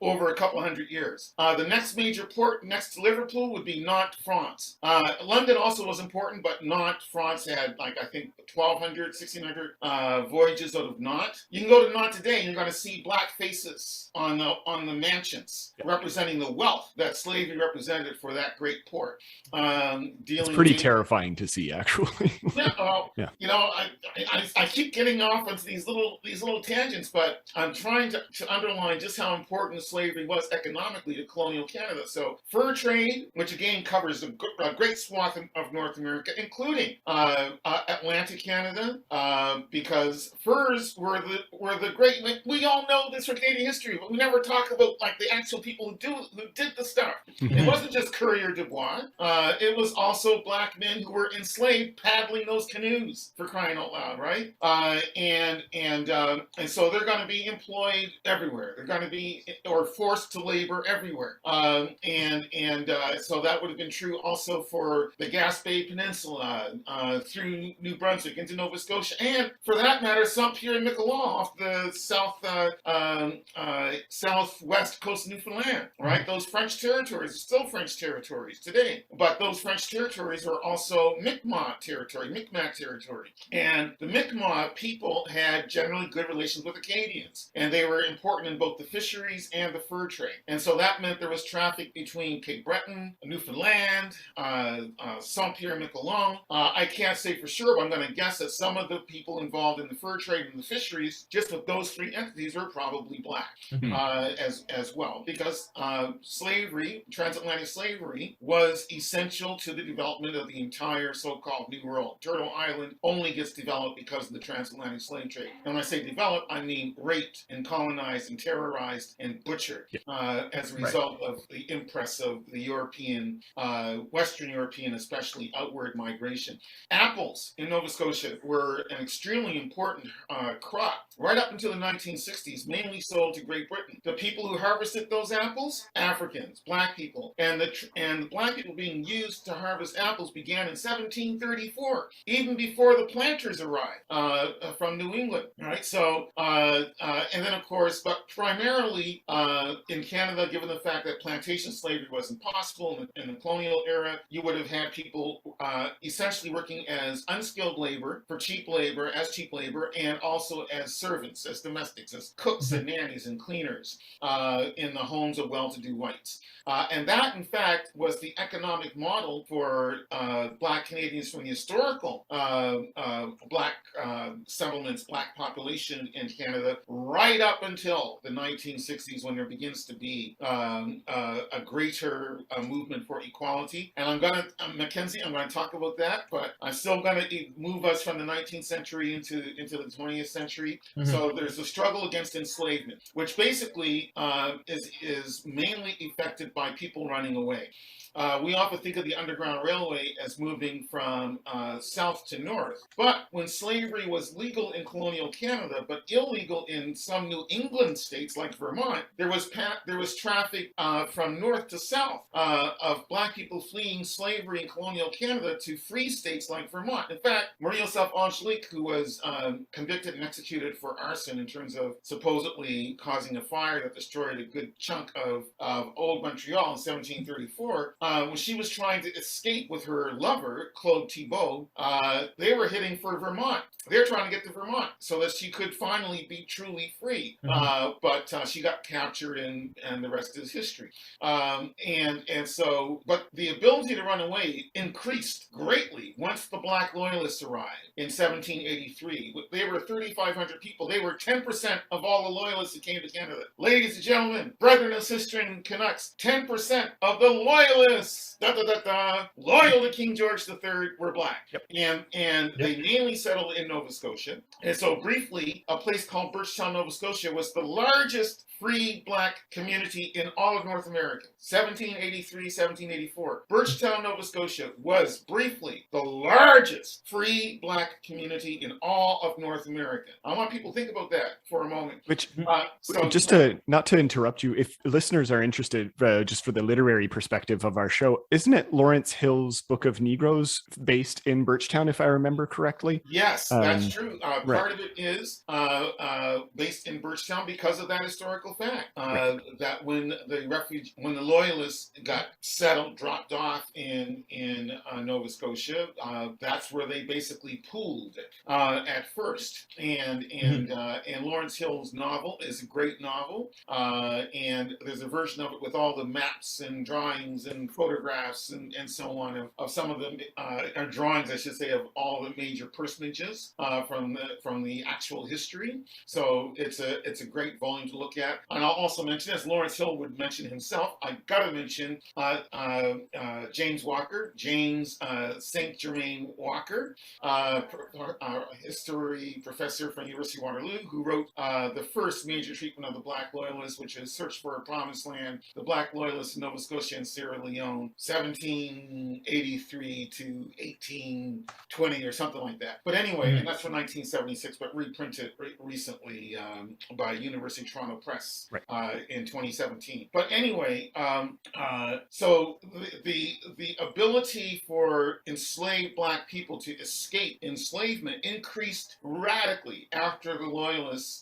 [SPEAKER 2] over a couple hundred years. The next major port next to Liverpool would be Nantes, France. London also was important, but Nantes, France had, like, I think 1,200, 1,600 voyages out of Nantes. You can go to Nantes today and you're going to see black faces on the mansions representing the wealth that slavery represented for that great port.
[SPEAKER 1] It's pretty terrifying to see, actually.
[SPEAKER 2] You know, I keep getting off onto these little tangents, but I'm trying to underline just how important slavery was economically to colonial Canada. So fur trade, which again covers a great swath of North America, including Atlantic Canada, because furs were the great. We all know this from Canadian history, but we never talk about like the actual people who did the stuff. It wasn't just Coureur de Bois. It was also black men who were enslaved paddling those canoes, for crying out loud, right? And so they're going to be employed everywhere. They're going to be or forced to labor everywhere. So that would have been true also for the Gaspé Peninsula, through New Brunswick into Nova Scotia, and for that matter, Saint-Pierre and Miquelon off the southwest coast of Newfoundland, right? Those French territories are still French territories today, but those French territories are also Mi'kmaq territory, and the Mi'kmaq people had generally good relations with the Canadians, and they were important in both the fisheries and the fur trade, and so that meant there was traffic between Cape Breton, Newfoundland, Saint-Pierre and Miquelon. I can't say for sure, but I'm going to guess that some of the people involved in the fur trade and the fisheries, just with those three entities, are probably black as well, because slavery, transatlantic slavery, was essential to the development of the entire so-called New World. Turtle Island only gets developed because of the transatlantic slave trade. And when I say developed, I mean raped and colonized and terrorized and butchered as a result of the impress of the European, Western European, especially outward migration. Apples in Nova Scotia were an extremely important crop right up until the 1960s, mainly sold to Great Britain. The people who harvested those apples, Africans, black people, and the black people being used to harvest apples began in 1734, even before the planters arrived from New England. Right, so and then of course, but primarily in Canada, given the fact that plantation slavery was impossible in the colonial era, you would have had people essentially working as unskilled labor, for cheap labor, and also as servants, as domestics, as cooks and nannies and cleaners in the homes of well-to-do whites. And that, in fact, was the economic model for black Canadians from the historical black settlements, black population in Canada, right up until the 1960s, when there begins to be a greater movement for equality. And I'm going to, Mackenzie, I'm going to talk about that, but I'm still going to move us from the 19th century into the 20th century. So there's a struggle against enslavement, which basically is mainly effected by people running away. We often think of the Underground Railway as moving from south to north. But when slavery was legal in colonial Canada, but illegal in some New England states like Vermont, there was traffic from north to south of black people fleeing slavery in colonial Canada to free states like Vermont. In fact, Marie-Joseph Angelique, who was convicted and executed for arson in terms of supposedly causing a fire that destroyed a good chunk of old Montreal in 1734, when she was trying to escape with her lover, Claude Thibault, they were heading for Vermont. They're trying to get to Vermont so that she could finally be truly free. But she got captured, and the rest is history. But the ability to run away increased greatly once the Black Loyalists arrived in 1783. They were 3,500 people. They were 10% of all the Loyalists that came to Canada. Ladies and gentlemen, brethren and sisters in Canucks, 10% of the Loyalists loyal to King George III were black.
[SPEAKER 1] Yep.
[SPEAKER 2] And they mainly settled in Nova Scotia. And so briefly, a place called Birchtown, Nova Scotia was the largest free black community in all of North America. 1783, 1784. Birchtown, Nova Scotia was briefly the largest free black community in all of North America. I want people to think about that for a moment.
[SPEAKER 1] Which, not to interrupt you, if listeners are interested, just for the literary perspective of our show, isn't it Lawrence Hill's Book of Negroes based in Birchtown, if I remember correctly?
[SPEAKER 2] Yes, that's true. Part of it is based in Birchtown because of that historical fact that when the Loyalists got settled, dropped off in Nova Scotia, that's where they basically pooled at first. And Lawrence Hill's novel is a great novel, and there's a version of it with all the maps and drawings and photographs and so on of some of the drawings, I should say, of all the major personages from the actual history. So it's a great volume to look at. And I'll also mention, as Lawrence Hill would mention himself, I gotta mention James Walker, James St. Germain Walker, history professor from University of Waterloo, who wrote the first major treatment of the Black Loyalists, which is Search for a Promised Land, the Black Loyalists in Nova Scotia and Sierra Leone, 1783 to 1820 or something like that. But anyway, and that's from 1976, but reprinted recently by University of Toronto Press in 2017. But anyway, so the ability for enslaved black people to escape enslavement increased radically after the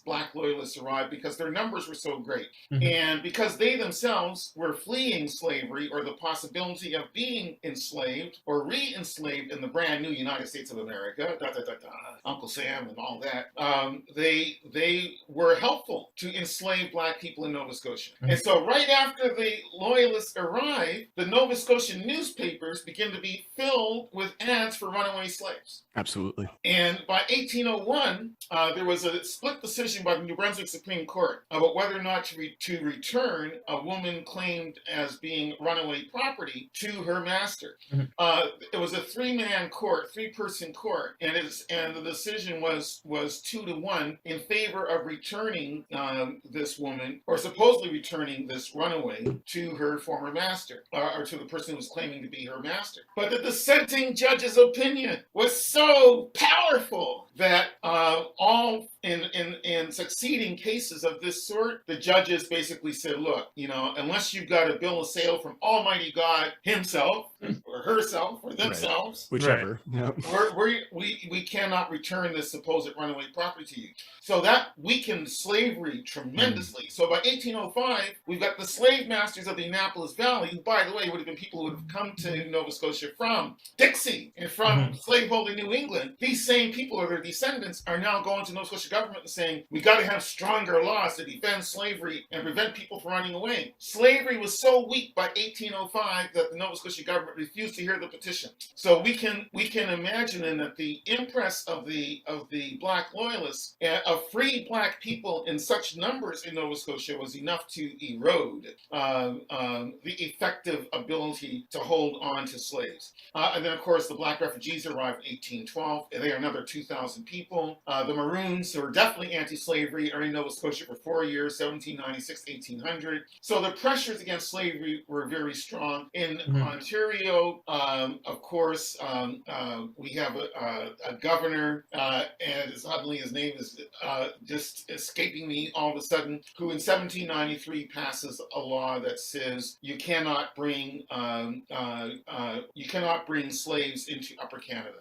[SPEAKER 2] black loyalists arrived, because their numbers were so great. And because they themselves were fleeing slavery or the possibility of being enslaved or re-enslaved in the brand new United States of America, Uncle Sam and all that, they were helpful to enslave black people in Nova Scotia. And so right after the Loyalists arrived, the Nova Scotian newspapers begin to be filled with ads for runaway slaves.
[SPEAKER 1] Absolutely.
[SPEAKER 2] And by 1801, there was a split decision by the New Brunswick Supreme Court about whether or not to return a woman claimed as being runaway property to her master. It was a three-person court, and the decision was 2-1 in favor of returning this woman, or supposedly returning this runaway, to her former master, or to the person who was claiming to be her master. But the dissenting judge's opinion was so powerful that all in succeeding cases of this sort, the judges basically said, look, unless you've got a bill of sale from Almighty God himself or herself or themselves,
[SPEAKER 1] whichever,
[SPEAKER 2] we cannot return this supposed runaway property to you. So that weakened slavery tremendously. So by 1805, we've got the slave masters of the Annapolis Valley, who, by the way, would have been people who would have come to Nova Scotia from Dixie and from slaveholding New England. These same people or their descendants are now going to Nova Scotia government and saying, we got to have stronger laws to defend slavery and prevent people from running away. Slavery was so weak by 1805 that the Nova Scotia government refused to hear the petition. So we can imagine then that the impress of the black loyalists, of free black people in such numbers in Nova Scotia, was enough to erode the effective ability to hold on to slaves. And then, of course, the black refugees arrived in 1812. They are another 2,000 people. The Maroons, who are definitely anti-slavery, are in Nova Scotia for 4 years, 1796, 1800. So the pressures against slavery were very strong. In Ontario, of course, we have a governor, and suddenly his name is just escaping me all of a sudden, who in 1793 passes a law that says you cannot bring slaves into Upper Canada.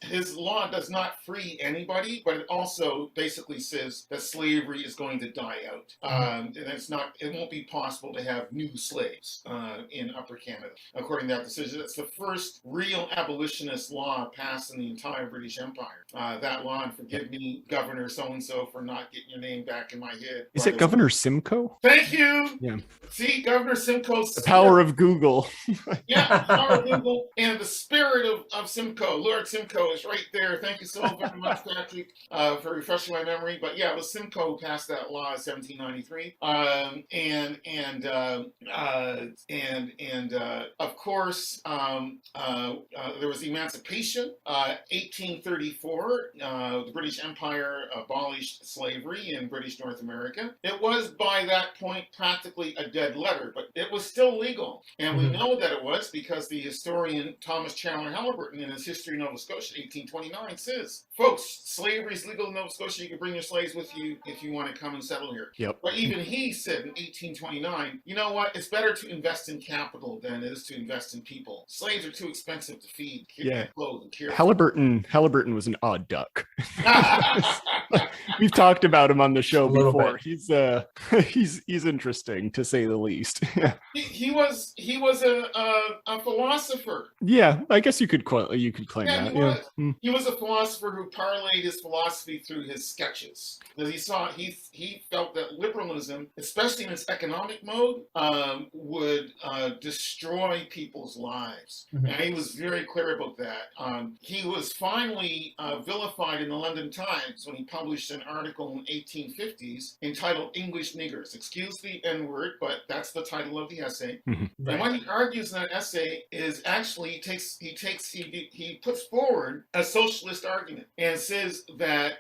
[SPEAKER 2] His law does not free anybody, but it also basically says that slavery is going to die out. And it won't be possible to have new slaves in Upper Canada, according during that decision. It's the first real abolitionist law passed in the entire British Empire. That law, and forgive me, Governor so-and-so, for not getting your name back in my head.
[SPEAKER 1] Is it Governor Simcoe?
[SPEAKER 2] Thank you.
[SPEAKER 1] Yeah.
[SPEAKER 2] See, Governor Simcoe's
[SPEAKER 1] the power of Google.
[SPEAKER 2] Yeah, the power of Google and the spirit of Simcoe. Lord Simcoe is right there. Thank you so very much, Patrick, for refreshing my memory. But yeah, it was Simcoe who passed that law in 1793. Of course, there was emancipation. 1834, the British Empire abolished slavery in British North America. It was by that point practically a dead letter, but it was still legal. And we know that it was because the historian Thomas Chandler Halliburton in his History of Nova Scotia, 1829, says, folks, slavery is legal in Nova Scotia. You can bring your slaves with you if you want to come and settle here.
[SPEAKER 1] Yep.
[SPEAKER 2] But even he said in 1829, you know what? It's better to invest in capital than it is to invest in people. Slaves are too expensive to feed, clothe, and care.
[SPEAKER 1] Halliburton was an odd duck. We've talked about him on the show before. He's interesting, to say the least.
[SPEAKER 2] he was a philosopher.
[SPEAKER 1] Yeah, I guess you could claim that.
[SPEAKER 2] He was a philosopher who parlayed his philosophy through his sketches. Because he felt that liberalism, especially in its economic mode, would destroy people's lives. And he was very clear about that. He was finally vilified in the London Times when he published an article in the 1850s entitled English Niggers. Excuse the N-word, but that's the title of the essay. And what he argues in that essay is actually he puts forward a socialist argument and says that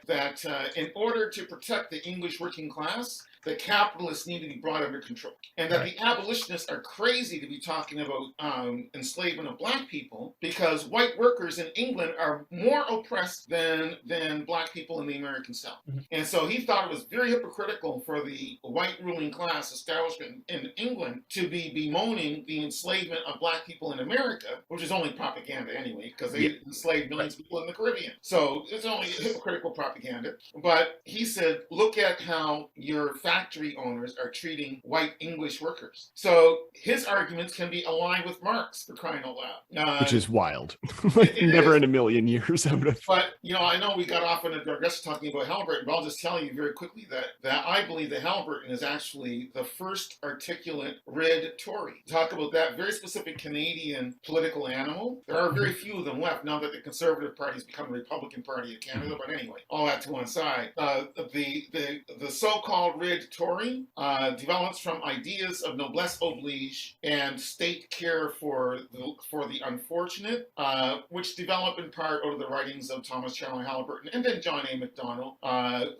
[SPEAKER 2] in order to protect the English working class, the capitalists need to be brought under control. And that the abolitionists are crazy to be talking about enslavement of black people because white workers in England are more oppressed than black people in the American South. And so he thought it was very hypocritical for the white ruling class establishment in England to be bemoaning the enslavement of black people in America, which is only propaganda anyway, because they enslaved millions of people in the Caribbean. So it's only hypocritical propaganda. But he said, look at how your factory owners are treating white English workers. So his arguments can be aligned with Marx, for crying out loud.
[SPEAKER 1] Which is wild. Never in a million years I would have.
[SPEAKER 2] But, I know we got off on a digression talking about Halliburton, but I'll just tell you very quickly that I believe that Halliburton is actually the first articulate red Tory. Talk about that very specific Canadian political animal. There are very few of them left now that the Conservative Party has become the Republican Party of Canada. But anyway, all that to one side. The so-called red Tory develops from ideas of noblesse oblige and state care for the unfortunate, which develop in part out of the writings of Thomas Chandler Halliburton and then John A. Macdonald,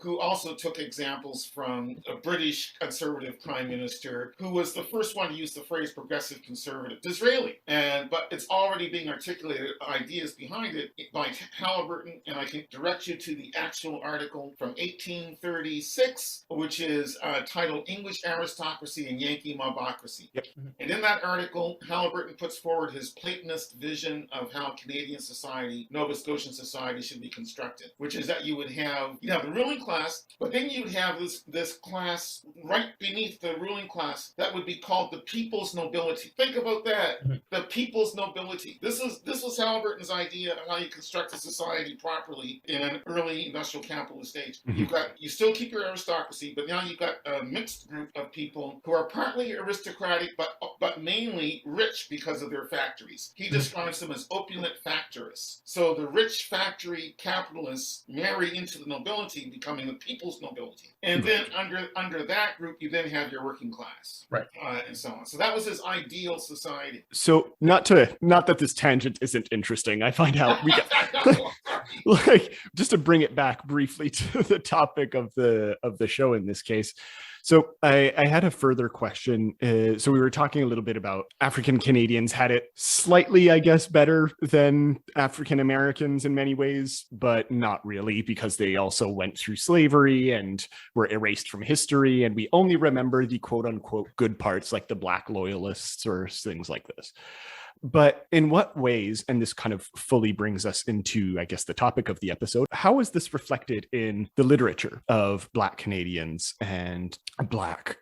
[SPEAKER 2] who also took examples from a British conservative prime minister who was the first one to use the phrase progressive conservative, Disraeli. But it's already being articulated, ideas behind it by Halliburton, and I can direct you to the actual article from 1836, which is titled English Aristocracy and Yankee Mobocracy. And in that article, Halliburton puts forward his Platonist vision of how Canadian society, Nova Scotian society should be constructed, which is that you'd have the ruling class, but then you'd have this class right beneath the ruling class that would be called the people's nobility. Think about that. The people's nobility. This was Halliburton's idea of how you construct a society properly in an early industrial capitalist age. You still keep your aristocracy, but now you've got a mixed group of people who are partly aristocratic, but mainly rich because of their factories. He describes them as opulent factorists. So the rich factory capitalists marry into the nobility, becoming the people's nobility. And then under that group, you then have your working class, and so on. So that was his ideal society. So
[SPEAKER 1] not that this tangent isn't interesting. I find out we got just to bring it back briefly to the topic of the show in this case. So I had a further question. So we were talking a little bit about African Canadians had it slightly, I guess, better than African Americans in many ways, but not really, because they also went through slavery and were erased from history. And we only remember the quote unquote good parts, like the Black loyalists or things like this. But in what ways, and this kind of fully brings us into, I guess, the topic of the episode, how is this reflected in the literature of Black Canadians and Black,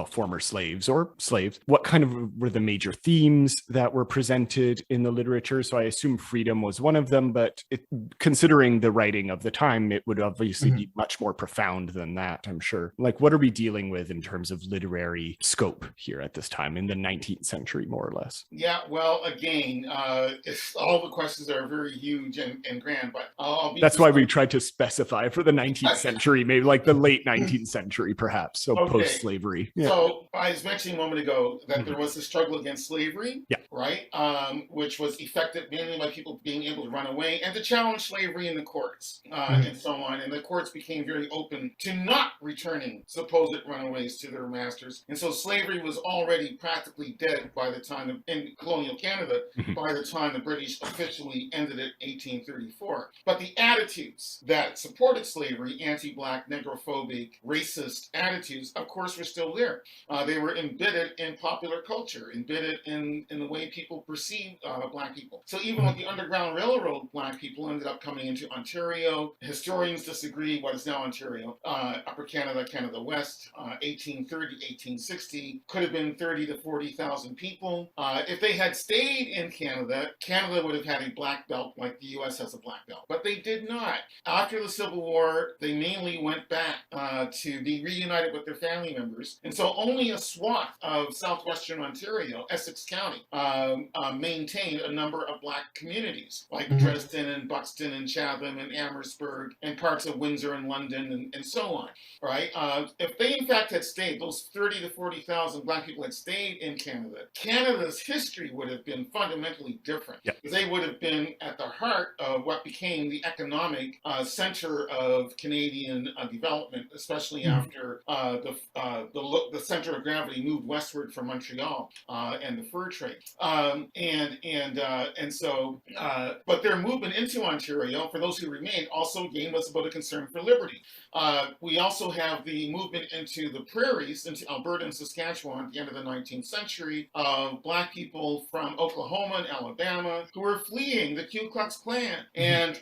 [SPEAKER 1] former slaves or slaves? What kind of were the major themes that were presented in the literature? So I assume freedom was one of them, but considering the writing of the time, it would obviously be much more profound than that, I'm sure. Like, what are we dealing with in terms of literary scope here at this time in the 19th century, more or less?
[SPEAKER 2] Yeah, well, again, all the questions are very huge and grand, but
[SPEAKER 1] that's why we tried to specify for the 19th century, maybe like the late 19th century, perhaps. So post-slavery.
[SPEAKER 2] Yeah. So I was mentioning a moment ago that there was a struggle against slavery, right? Which was effected mainly by people being able to run away and to challenge slavery in the courts and so on. And the courts became very open to not returning supposed runaways to their masters. And so slavery was already practically dead by the time in colonial Canada, by the time the British officially ended it in 1834. But the attitudes that supported slavery, anti-Black, negrophobic, racist attitudes, of course, were still there. They were embedded in popular culture, embedded in the way people perceive Black people. So even with the Underground Railroad, Black people ended up coming into Ontario. Historians disagree what is now Ontario. Upper Canada, Canada West, 1830, 1860, could have been 30 to 40,000 people. If they had stayed in Canada, Canada would have had a black belt like the U.S. has a black belt. But they did not. After the Civil War, they mainly went back to be reunited with their family members. And so only a swath of southwestern Ontario, Essex County, maintained a number of Black communities, like Dresden and Buxton and Chatham and Amherstburg and parts of Windsor and London and so on, right? If they in fact had stayed, those 30 to 40,000 Black people had stayed in Canada, Canada's history would have been fundamentally different. They would have been at the heart of what became the economic center of Canadian development, especially after the center of gravity moved westward from Montreal and the fur trade. But their movement into Ontario, for those who remained, also again was about a concern for liberty. We also have the movement into the prairies, into Alberta and Saskatchewan at the end of the 19th century, of Black people from Oklahoma and Alabama who were fleeing the Ku Klux Klan and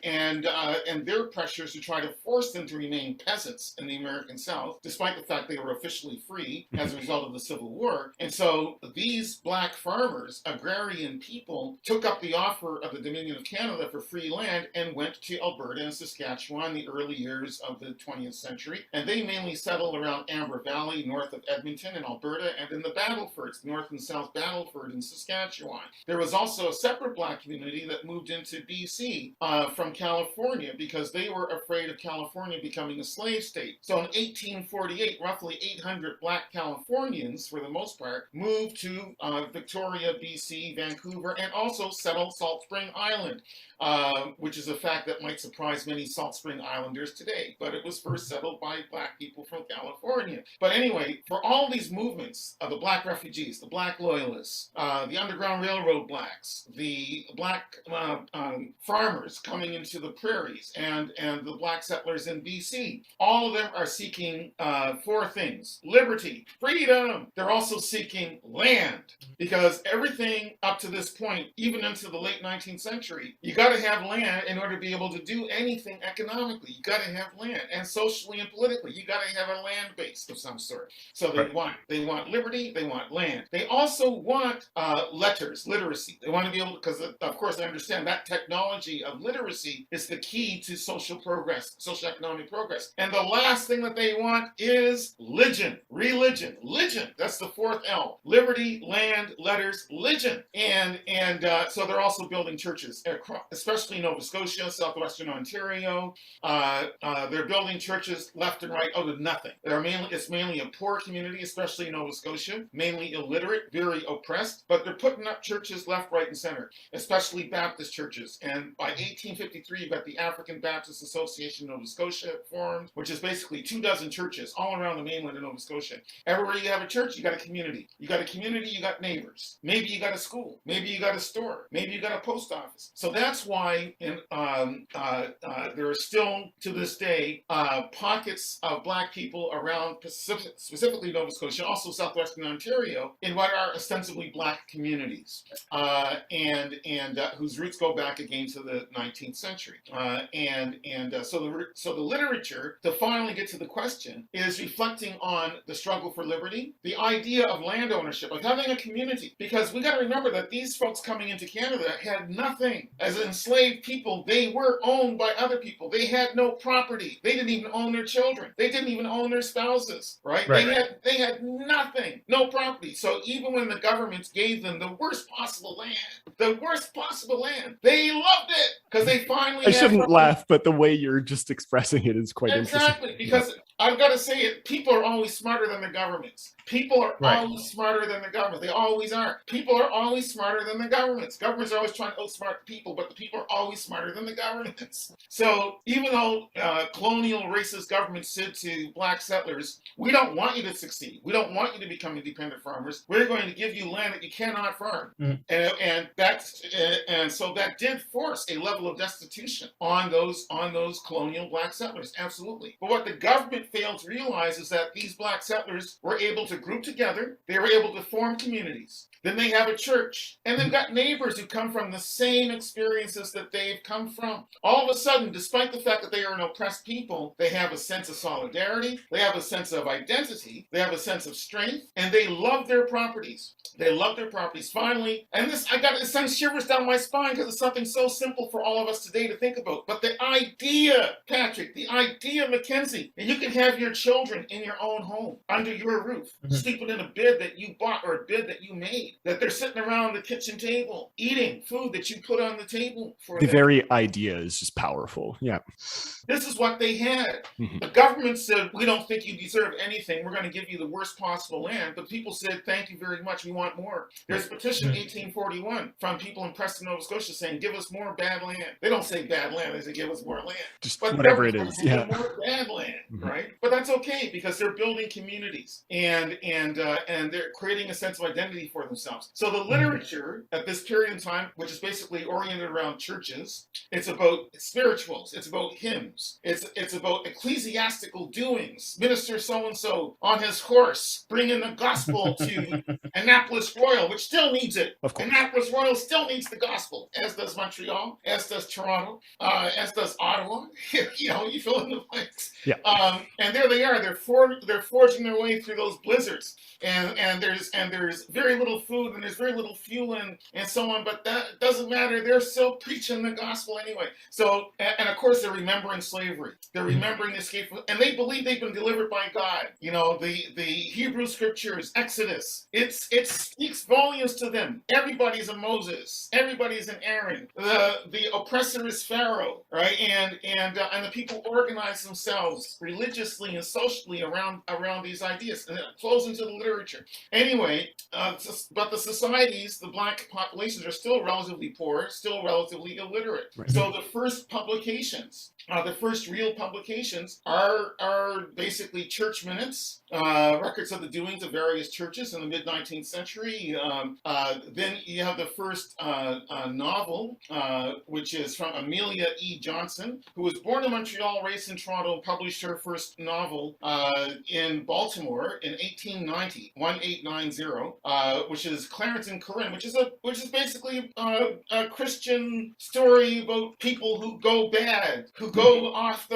[SPEAKER 2] their pressures to try to force them to remain peasants in the American South, despite the fact they were officially free as a result of the Civil War. And so these Black farmers, agrarian people, took up the offer of the Dominion of Canada for free land and went to Alberta and Saskatchewan in the early years of the 20th century. And they mainly settled around Amber Valley, north of Edmonton in Alberta, and in the Battlefords, north and south Battleford in Saskatchewan. There was also a separate Black community that moved into BC from California because they were afraid of California becoming a slave state. So in 1848, roughly 800 Black Californians, for the most part, moved to Victoria, BC, Vancouver, and also settled Salt Spring Island, which is a fact that might surprise many Salt Spring Islanders today, but it was first settled by Black people from California. But anyway, for all these movements of the Black refugees, the Black loyalists, the Underground Railroad Blacks, the Black farmers coming into the prairies, and the Black settlers in BC, all of them are seeking four things: liberty, freedom. They're also seeking land, because everything up to this point, even into the late 19th century, you got to have land in order to be able to do anything economically. You got to have land, and socially and politically, you got to have a land base of some sort. So they want liberty, they want land. They also want literacy. They want to be able to, because of course I understand that technology of literacy is the key to social progress, social economic progress. And the last thing that they want is religion. That's the fourth L. Liberty, land, letters, religion. And so they're also building churches, especially in Nova Scotia, southwestern Ontario. They're building churches left and right out of nothing. It's mainly a poor community, especially in Nova Scotia, mainly illiterate, very oppressed, but they're putting up churches left, right, and center, especially Baptist churches. And by 1853, you've got the African Baptist Association of Nova Scotia formed, which is basically 24 churches all around the mainland of Nova Scotia. Everywhere you have a church, you got a community. You got a community, you got neighbors. Maybe you got a school. Maybe you got a store. Maybe you got a post office. So that's why there are still, to this day, pockets of Black people around specifically Nova Scotia, also southwestern Ontario, in what are ostensibly Black communities. communities, and whose roots go back again to the 19th century. So the literature, to finally get to the question, is reflecting on the struggle for liberty, the idea of land ownership, of having a community. Because we got to remember that these folks coming into Canada had nothing. As enslaved people, they were owned by other people. They had no property. They didn't even own their children. They didn't even own their spouses, right? They had nothing, no property. So even when the governments gave them the worst possible land, they loved it because they finally.
[SPEAKER 1] I shouldn't laugh, but the way you're just expressing it is quite interesting.
[SPEAKER 2] Exactly, because I've got to say it. People are always smarter than the governments. People are always smarter than the government. They always are. People are always smarter than the governments. Governments are always trying to outsmart the people, but the people are always smarter than the governments. So even though colonial racist governments said to black settlers, we don't want you to succeed. We don't want you to become independent farmers. We're going to give you land that you cannot farm. And so that did force a level of destitution on those colonial black settlers. Absolutely. But what the government failed to realize is that these black settlers were able to group together. They were able to form communities. Then they have a church. And they've got neighbors who come from the same experiences that they've come from. All of a sudden, despite the fact that they are an oppressed people, they have a sense of solidarity. They have a sense of identity. They have a sense of strength. And they love their properties. They love their properties. Finally, and it sends shivers down my spine because it's something so simple for all of us today to think about. But the idea, Patrick, the idea, Mackenzie, that you can have your children in your own home, under your roof, sleeping in a bed that you bought or a bed that you made, that they're sitting around the kitchen table, eating food that you put on the table for them.
[SPEAKER 1] The very idea is just powerful. Yeah.
[SPEAKER 2] This is what they had. The government said, we don't think you deserve anything. We're going to give you the worst possible land. But people said, thank you very much. We want more. There's a petition in 1841 from people in Preston, Nova Scotia saying, give us more bad land. They don't say bad land. They say, give us more land.
[SPEAKER 1] Just whatever it is. Yeah.
[SPEAKER 2] More bad land, right? But that's okay because they're building communities and they're creating a sense of identity for themselves. So the literature at this period in time, which is basically oriented around churches, it's about spirituals. It's about hymns. It's about ecclesiastical doings. Minister so-and-so on his horse bringing the gospel to Annapolis Royal, which still needs it.
[SPEAKER 1] Of course.
[SPEAKER 2] Annapolis Royal still needs the gospel, as does Montreal, as does Toronto, as does Ottawa. You fill in the blanks.
[SPEAKER 1] Yeah.
[SPEAKER 2] And there they are. They're forging their way through those blizzards. And there's very little food and there's very little fuel and so on, but that doesn't matter. They're still preaching the gospel anyway. So, and of course they're remembering slavery. They're remembering the escape, and they believe they've been delivered by God. The Hebrew scriptures, Exodus, it speaks volumes to them. Everybody's a Moses. Everybody's an Aaron. The oppressor is Pharaoh, right? And the people organize themselves religiously and socially around these ideas, and it flows into the literature. Anyway, but the societies, the black populations are still relatively poor, still relatively illiterate. Right. So the first publications, the first real publications are basically church minutes, records of the doings of various churches in the mid-19th century. Then you have the first novel, which is from Amelia E. Johnson, who was born in Montreal, raised in Toronto, and published her first novel in Baltimore in 1890, which is Clarence and Corinne, which is basically a Christian story about people who go bad, who go off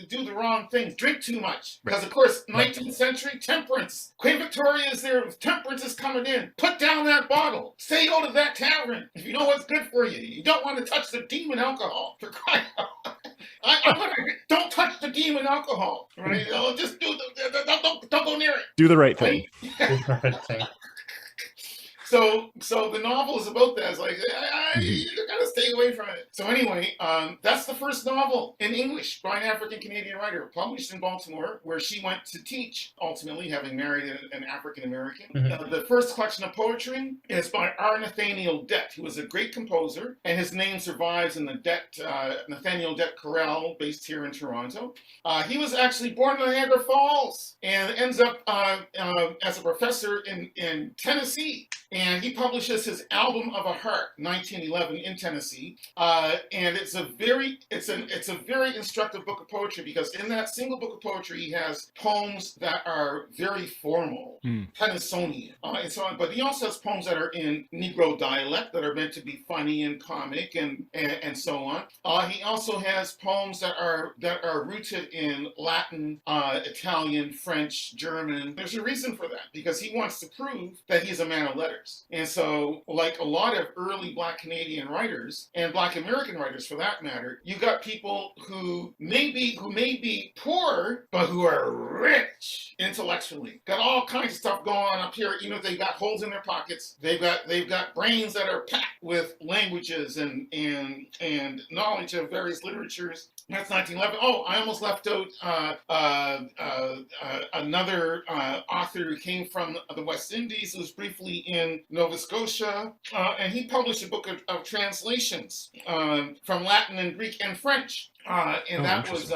[SPEAKER 2] do the wrong things, drink too much. Because of course, 19th century temperance. Queen Victoria is there. Temperance is coming in. Put down that bottle. Stay out of that tavern. If you know what's good for you, you don't want to touch the demon alcohol. For crying out loud. Don't touch the demon alcohol. Right? Just don't go near it.
[SPEAKER 1] Do the right thing.
[SPEAKER 2] So the novel is about that. It's like, you gotta stay away from it. So anyway, that's the first novel in English by an African-Canadian writer, published in Baltimore, where she went to teach, ultimately, having married an African-American. The first collection of poetry is by R. Nathaniel Dett, who was a great composer, and his name survives in the Nathaniel Dett Chorale, based here in Toronto. He was actually born in Niagara Falls, and ends up as a professor in Tennessee. And he publishes his Album of a Heart, 1911, in Tennessee. easy, and it's a very instructive book of poetry, because in that single book of poetry he has poems that are very formal, Tennysonian, and so on. But he also has poems that are in Negro dialect that are meant to be funny and comic and so on. He also has poems that are rooted in Latin, Italian, French, German. There's a reason for that, because he wants to prove that he's a man of letters. And so, like a lot of early Black Canadian writers, and Black American writers for that matter, you got people who may be poor, but who are rich intellectually. Got all kinds of stuff going on up here. You know, they've got holes in their pockets. They've got brains that are packed with languages and knowledge of various literatures. That's 1911. Oh, I almost left out another author who came from the West Indies, who was briefly in Nova Scotia, and he published a book of translations from Latin and Greek and French. That was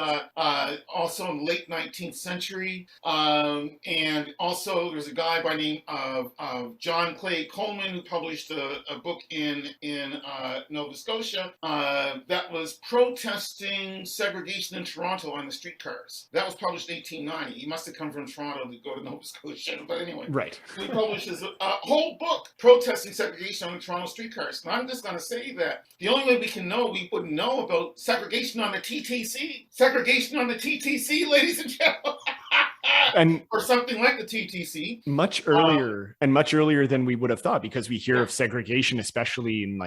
[SPEAKER 2] also in the late 19th century. And also there's a guy by the name of John Clay Coleman, who published a book in Nova Scotia that was protesting segregation in Toronto on the streetcars. That was published in 1890. He must have come from Toronto to go to Nova Scotia. But anyway,
[SPEAKER 1] right.
[SPEAKER 2] He publishes a whole book protesting segregation on the Toronto streetcars. And I'm just going to say that the only way we would know about segregation on the TTC. Segregation on the TTC, ladies and gentlemen.
[SPEAKER 1] And
[SPEAKER 2] or something like the TTC.
[SPEAKER 1] Much earlier than we would have thought, because we hear of segregation, especially in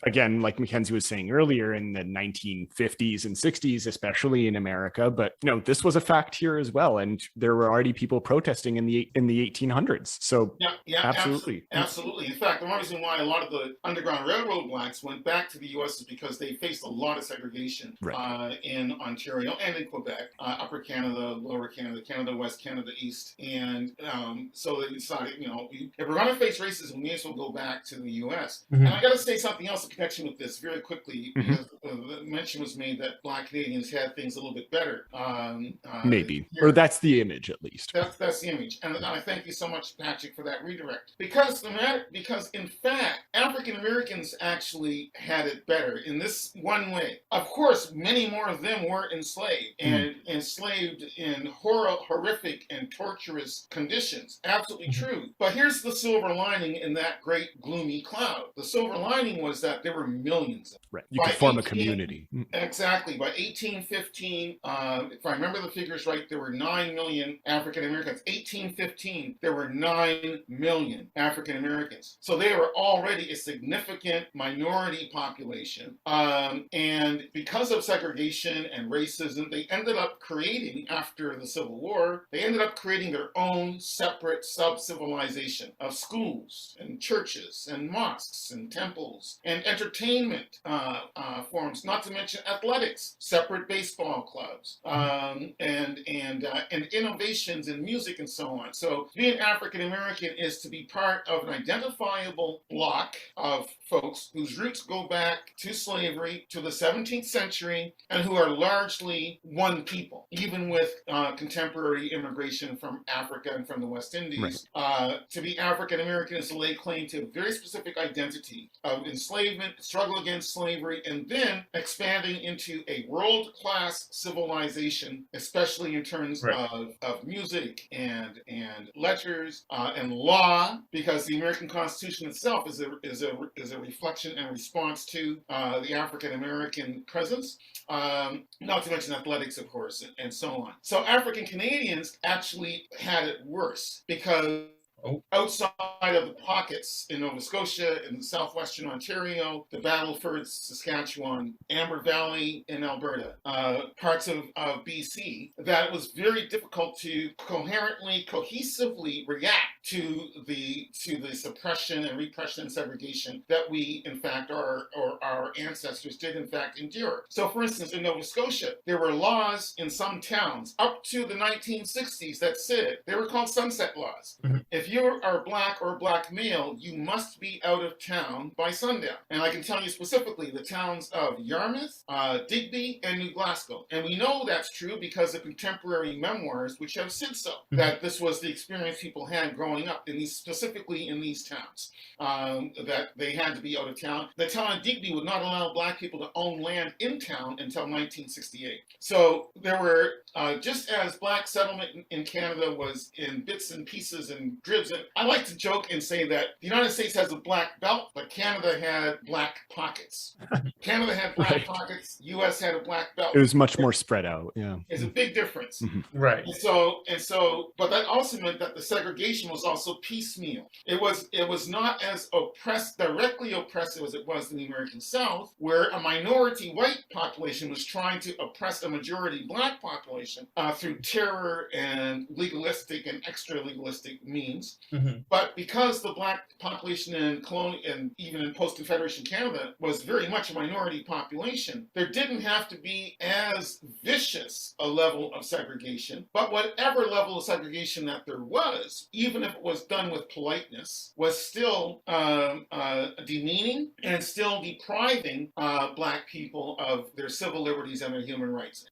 [SPEAKER 1] again, like Mackenzie was saying earlier, in the 1950s and 60s, especially in America. But this was a fact here as well, and there were already people protesting in the 1800s. So absolutely. In fact, the one reason why a lot of the Underground Railroad blacks went back to the U.S. is because they faced a lot of segregation in Ontario and in Quebec, Upper Canada, Lower Canada, Canada West, Canada East, and so they decided, if we're going to face racism, we may as well go back to the U.S. And I got to say something else in connection with this very quickly, because the mention was made that Black Canadians had things a little bit better. Maybe, or that's the image, at least.
[SPEAKER 2] That's the image, and I thank you so much, Patrick, for that redirect. Because in fact, African Americans actually had it better in this one way. Of course, many more of them were enslaved, and enslaved in horrific and torturous conditions. Absolutely true. But here's the silver lining in that great gloomy cloud. The silver lining was that there were millions.
[SPEAKER 1] Right. You could form a community.
[SPEAKER 2] Exactly. By 1815, if I remember the figures right, there were 9 million African Americans. 1815, there were 9 million African Americans. So they were already a significant minority population. And because of segregation and racism, they ended up creating, after the Civil War, they ended up creating their own separate sub-civilization of schools and churches and mosques and temples and entertainment forms, not to mention athletics, separate baseball clubs, and innovations in music and so on. So being African American is to be part of an identifiable block of folks whose roots go back to slavery, to the 17th century, and who are largely one people, even with contemporary immigration from Africa and from the West Indies. Right. To be African American is to lay claim to a very specific identity of enslavement, struggle against slavery, and then expanding into a world-class civilization, especially in terms of music and letters and law, because the American Constitution itself is a reflection and response to the African American presence, not to mention athletics, of course, and so on. So African Canadians actually had it worse, because outside of the pockets in Nova Scotia, in southwestern Ontario, the Battleford, Saskatchewan, Amber Valley in Alberta, parts of BC, that it was very difficult to cohesively react to the suppression and repression and segregation that we, in fact, our ancestors did, in fact, endure. So, for instance, in Nova Scotia, there were laws in some towns up to the 1960s that said, they were called sunset laws. If you are black or black male, you must be out of town by sundown. And I can tell you specifically the towns of Yarmouth, Digby, and New Glasgow. And we know that's true because of contemporary memoirs which have said so, that this was the experience people had growing up, specifically in these towns, that they had to be out of town. The town of Digby would not allow black people to own land in town until 1968. So there were, just as black settlement in Canada was in bits and pieces and dribs, and I like to joke and say that the United States has a black belt, but Canada had black pockets. Canada had black pockets, US had a black belt.
[SPEAKER 1] It was much more spread out, yeah.
[SPEAKER 2] It's a big difference.
[SPEAKER 3] Right.
[SPEAKER 2] And so, but that also meant that the segregation was also piecemeal. It was not as directly oppressive as it was in the American South, where a minority white population was trying to oppress a majority black population through terror and legalistic and extra legalistic means. But because the black population and even in post-Confederation Canada was very much a minority population, there didn't have to be as vicious a level of segregation, but whatever level of segregation that there was, even if it was done with politeness, was still demeaning and still depriving black people of their civil liberties and their human rights.